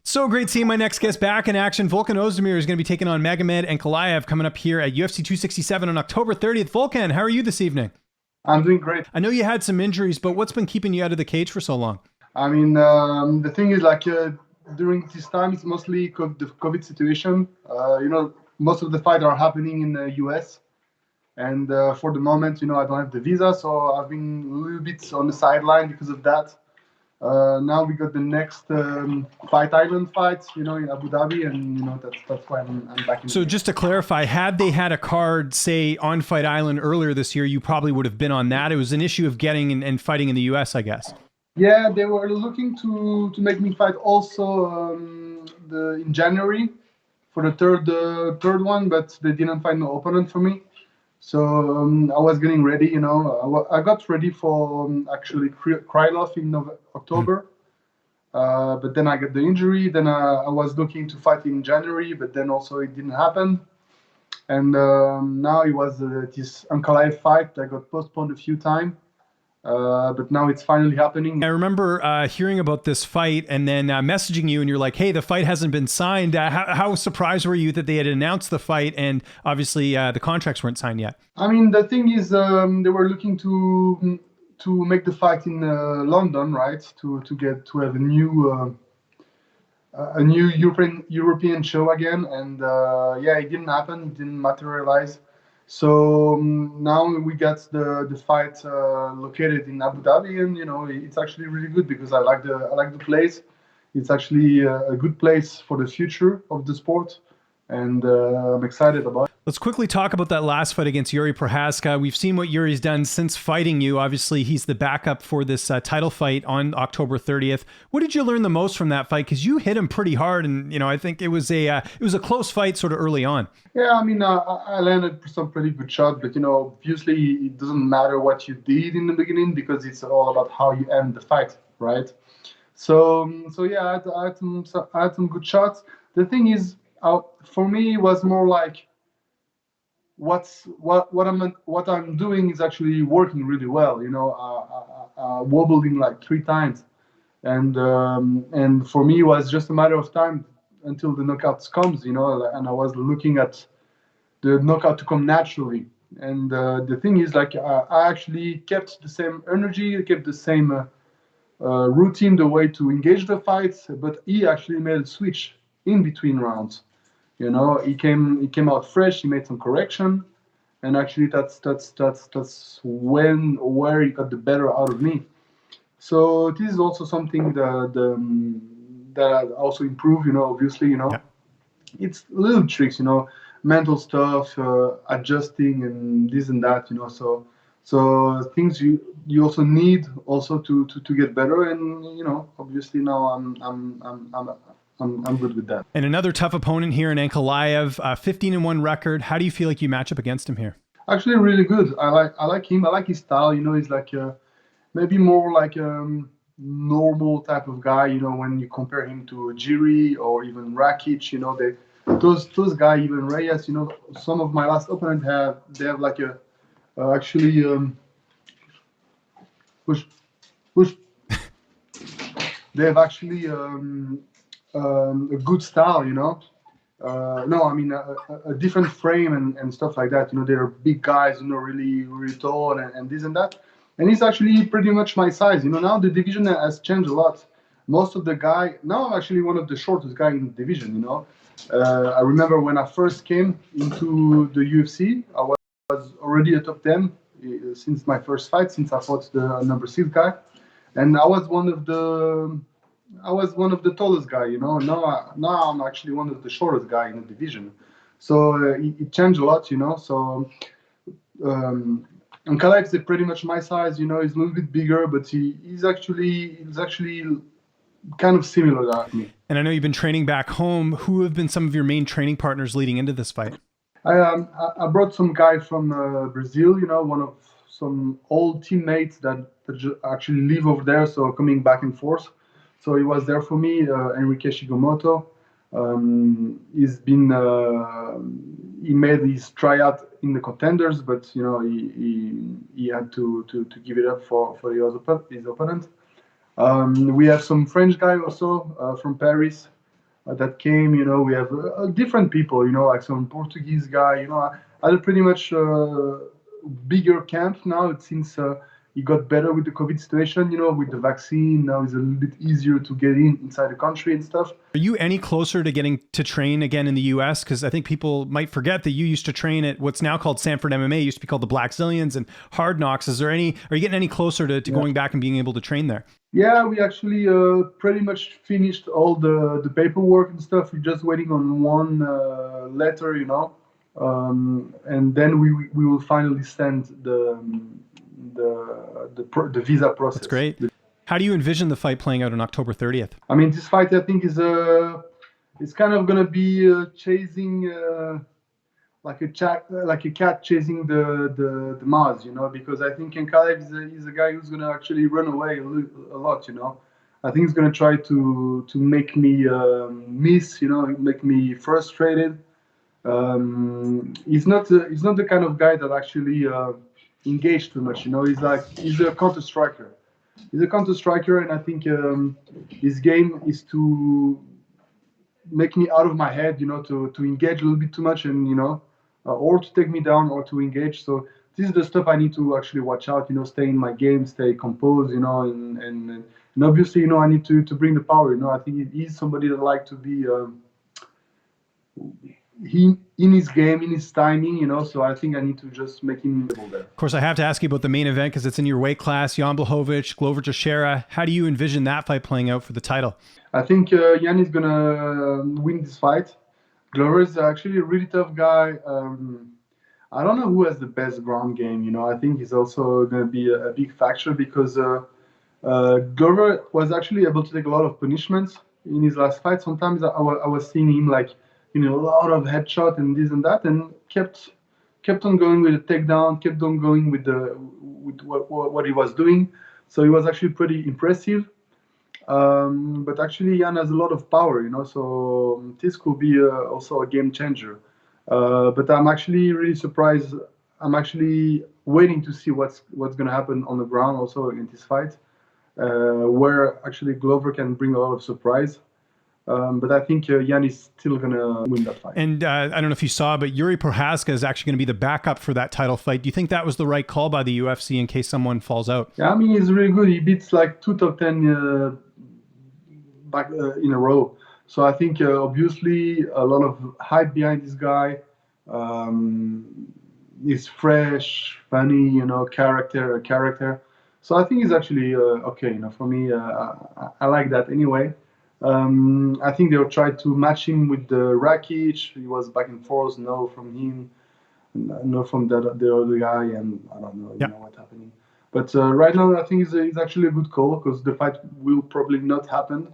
So great seeing my next guest back in action. Volkan Oezdemir is going to be taking on Magomed Ankalaev coming up here at UFC 267 on October 30th. Volkan, how are you this evening? I'm doing great. I know you had some injuries, but what's been keeping you out of the cage for so long? The thing is, during this time, it's mostly the COVID situation. Most of the fights are happening in the US, and for the moment, I don't have the visa, so I've been a little bit on the sideline because of that. Now we got the next Fight Island fight, in Abu Dhabi, and that's why I'm back in. So just to clarify, had they had a card, say, on Fight Island earlier this year, you probably would have been on that. It was an issue of getting and fighting in the US, I guess. Yeah, they were looking to make me fight also in January for the third one, but they didn't find no opponent for me. So I was getting ready, I got ready for actually Krylov in October, but then I got the injury. Then I was looking to fight in January, but then also it didn't happen. And now it was this Ankaliev fight that got postponed a few times. But now it's finally happening. I remember hearing about this fight and then messaging you, and you're like, hey, the fight hasn't been signed. How surprised were you that they had announced the fight and obviously the contracts weren't signed yet? I mean, the thing is, they were looking to make the fight in London, right? To have a new European show again, and yeah, it didn't happen. It didn't materialize. So now we got the fight located in Abu Dhabi, and it's actually really good because I like the place. It's actually a good place for the future of the sport, and I'm excited about it. Let's quickly talk about that last fight against Jiri Prochazka. We've seen what Yuri's done since fighting you. Obviously, he's the backup for this title fight on October 30th. What did you learn the most from that fight? Because you hit him pretty hard, and I think it was a close fight sort of early on. Yeah, I mean, I landed some pretty good shots, but obviously it doesn't matter what you did in the beginning because it's all about how you end the fight, right? So yeah, I had some good shots. The thing is, for me, it was more like what I'm doing is actually working really well. Wobbling like 3 times, and for me, it was just a matter of time until the knockouts comes. And I was looking at the knockout to come naturally. And the thing is, I actually kept the same energy, kept the same routine, the way to engage the fights, but he actually made a switch in between rounds. He came out fresh. He made some correction, and actually that's where he got the better out of me. So this is also something that I also improve. Obviously, Yeah. it's little tricks. Mental stuff, adjusting, and this and that. So things you also need also to get better. And obviously now I'm good with that. And another tough opponent here in Ankalaev, 15-1 record. How do you feel like you match up against him here? Actually, really good. I like him. I like his style. He's like maybe more like a normal type of guy. When you compare him to Jiri or even Rakic, those guys, even Reyes. Some of my last opponents have like a actually push push. They have actually a good style. No, I mean a different frame and stuff like that. They're big guys, really, really tall and this and that. And he's actually pretty much my size. Now the division has changed a lot. Most of the guy now I'm actually one of the shortest guy in the division. I remember when I first came into the UFC, I was already a top 10 since my first fight, since I fought the number 6 guy, and I was one of the tallest guy. Now I'm actually one of the shortest guy in the division. So it changed a lot. So Ankalaev is pretty much my size. He's a little bit bigger, but he's actually kind of similar to me. And I know you've been training back home. Who have been some of your main training partners leading into this fight? I brought some guy from Brazil. One of some old teammates that actually live over there, so coming back and forth. So he was there for me, Enrique Shigomoto. He made his tryout in the contenders, but he had to give it up for his opponent. We have some French guy also from Paris. that came. We have different people. Like some Portuguese guy. I had a pretty much bigger camp now since it got better with the COVID situation. With the vaccine now, it's a little bit easier to get inside the country and stuff. Are you any closer to getting to train again in the U.S.? Because I think people might forget that you used to train at what's now called Sanford MMA. It used to be called the Black Zillions and Hard Knocks. Are you getting any closer to going back and being able to train there? Yeah, we actually pretty much finished all the paperwork and stuff. We're just waiting on one letter, and then we will finally send the visa process. That's great. How do you envision the fight playing out on October 30th? I mean, this fight I think is it's kind of gonna be chasing like a cat chasing the mouse, because I think Ankaliev is a guy who's gonna actually run away a lot, I think he's gonna try to make me miss, make me frustrated. He's not the kind of guy that actually engage too much, he's a counter striker. He's a counter striker, and I think his game is to make me out of my head, to engage a little bit too much, and or to take me down or to engage. So this is the stuff I need to actually watch out. Stay in my game, stay composed. And obviously, I need to bring the power. I think he's somebody that like to be in his game, in his timing, so I think I need to just make him able there. Of course, I have to ask you about the main event because it's in your weight class, Jan Blachowicz, Glover Teixeira. How do you envision that fight playing out for the title? I think Jan is going to win this fight. Glover is actually a really tough guy. I don't know who has the best ground game, I think he's also going to be a big factor because Glover was actually able to take a lot of punishments in his last fight. Sometimes I was seeing him like, a lot of headshot and this and that, and kept on going with the takedown, kept on going with what he was doing. So he was actually pretty impressive. But actually, Jan has a lot of power, so this could be also a game changer. But I'm actually really surprised. I'm actually waiting to see what's going to happen on the ground also in this fight, where actually Glover can bring a lot of surprise. But I think Jan is still going to win that fight. And I don't know if you saw, but Jiri Prochazka is actually going to be the backup for that title fight. Do you think that was the right call by the UFC in case someone falls out? Yeah, I mean, he's really good. He beats like 2 top 10 back in a row. So I think obviously a lot of hype behind this guy. He's fresh, funny, character. So I think he's actually okay. For me, I like that anyway. I think they'll try to match him with the Rakic. He was back and forth, no from him, no from the other guy, and I don't know, what's happening. But right now, I think it's actually a good call because the fight will probably not happen.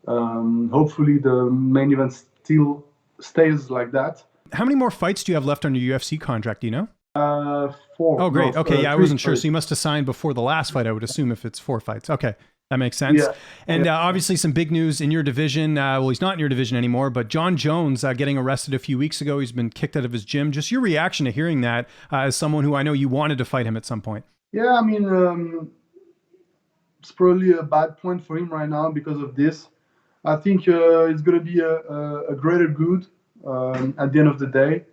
Hopefully, the main event still stays like that. How many more fights do you have left on your UFC contract? Do you know? 4. Oh, great. Okay, I wasn't sure. Fights. So you must have signed before the last fight, I would assume, if it's 4 fights. Okay. That makes sense. Yeah. And obviously some big news in your division. Well, he's not in your division anymore, but Jon Jones getting arrested a few weeks ago. He's been kicked out of his gym. Just your reaction to hearing that as someone who I know you wanted to fight him at some point. Yeah, I mean, it's probably a bad point for him right now because of this. I think it's going to be a greater good at the end of the day,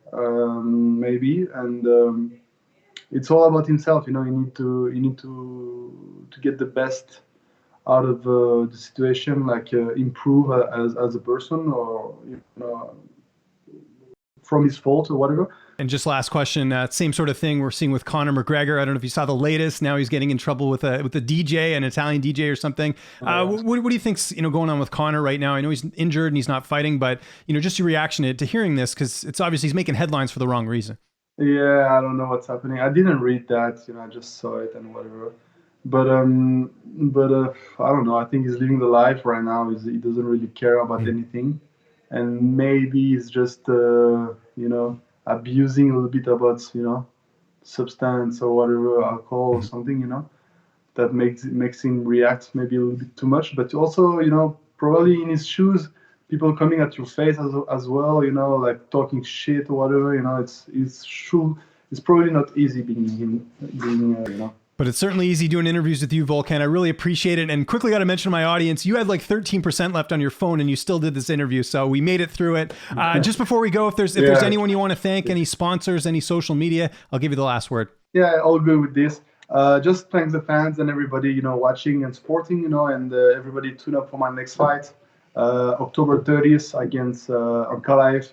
maybe. And it's all about himself. You need to get the best out of the situation, like improve as a person, or from his fault or whatever. And just last question, same sort of thing we're seeing with Conor McGregor. I don't know if you saw the latest. Now he's getting in trouble with a DJ, an Italian DJ or something. What do you think's going on with Conor right now? I know he's injured and he's not fighting, but just your reaction to hearing this, because it's obviously he's making headlines for the wrong reason. Yeah, I don't know what's happening. I didn't read that. I just saw it and whatever. But I don't know. I think he's living the life right now. He doesn't really care about anything, and maybe he's just abusing a little bit about substance or whatever, alcohol or something, that makes him react maybe a little bit too much. But also, probably in his shoes, people coming at your face as well, like talking shit or whatever, it's probably not easy being him, But it's certainly easy doing interviews with you, Volkan. I really appreciate it. And quickly got to mention to my audience, you had like 13% left on your phone and you still did this interview. So we made it through it. Just before we go, if there's anyone you want to thank, any sponsors, any social media, I'll give you the last word. Yeah, all good with this. Just thank the fans and everybody, watching and supporting, and everybody tune up for my next fight, October 30th against Ankalaev.